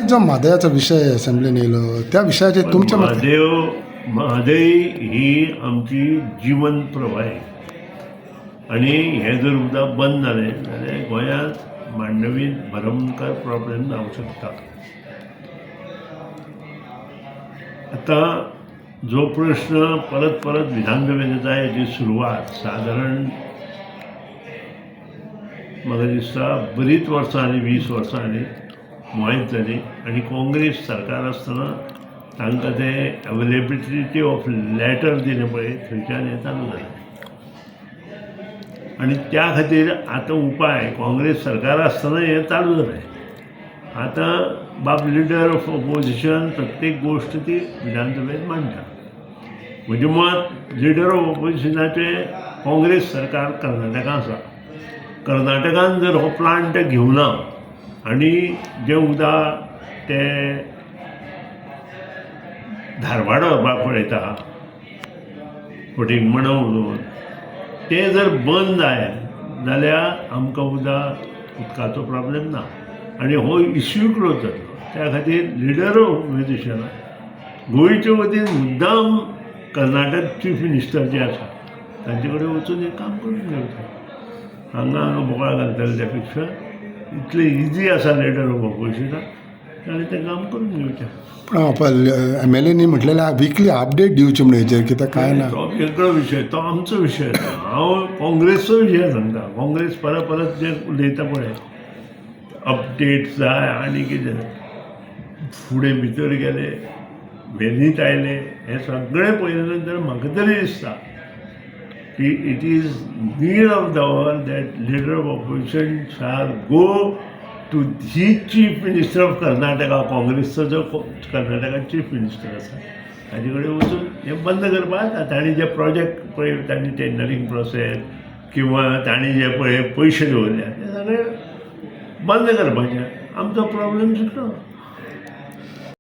जो म्हादयाचा विषय असेंब्लीन येयलो त्या विशयाचेर तुमच्या मते म्हादय ही आमची जीवन प्रवाही आणि हे जर उदक बंद जालें जाल्यार गोंयांत मांडवीत भरमसाट प्रॉब्लेम जावंक शकता. आतां जो प्रश्न परत परत विधानसभेत येता हेची सुरवात सादारण म्हाका दिसता बरीच वर्सां जालीं 20 वर्सां जालीं मोयत जाली आनी काँग्रेस सरकार आसतना तांकां ते अवेलेबिलिटी ऑफ लॅटर दिलें पळय थंयच्यान हें चालू जालें आनी त्या खातीर आतां उपाय काँग्रेस सरकार आसतना हें चालू जालें. आतां बाब लिडर ऑफ ऑपोजिशन प्रत्येक गोश्ट ती विधानसभेत मांडटा. म्हजें मत लिडर ऑफ ऑपोजिशनाचे काँग्रेस सरकार कर्नाटका आसा. कर्नाटकान जर हो प्लांट घेवना आनी जें उदक तें धारवाड व्हरपाक पळयता फटींग मडगांव वचून तें जर बंद जालें जाल्यार आमकां उदकाचो प्रॉब्लेम ना आनी हो इश्यू क्लोज जातलो. त्या खातीर लिडर ऑफ ऑपोजिशनाक गोंयचे वतीन मुद्दाम कर्नाटक चीफ मिनिस्टर जे आसा तांचे कडेन वचून हें काम करून घेवचें. हांगा बोवाळ घालतले त्या पेक्षा इतलें इजी आसा लिडर ऑफ ऑपोजिशनाक ताणें तें काम करून घेवचें. पण MLA म्हटलेलें विकली अपडेट दिवची म्हणून हेचेर कित्याक काय ना तो वेगळो विशय, तो आमचो विशय. हांव काँग्रेसचो विशय सांगता. काँग्रेस परत परत जे उलयता पळय अपडेट्स जाय आनी कितें फुडें भितर गेले वेलीत आयले हें सगळें पळयले नंतर म्हाका तरी दिसता की it is need of the hour that leader of opposition shall go to he chief minister of Karnataka. काँग्रेसचो जो कर्नाटका चीफ मिनिस्टर आसा ताजे कडेन वचून हें बंद करपाक तांणी जे प्रोजेक्ट पळय तांणी टेंडरींग प्रोसेस किंवा तांणी जे पळय पयशे दवरल्या ते सगळे बंद करपाचे. आमचो प्रॉब्लेम सुटलो.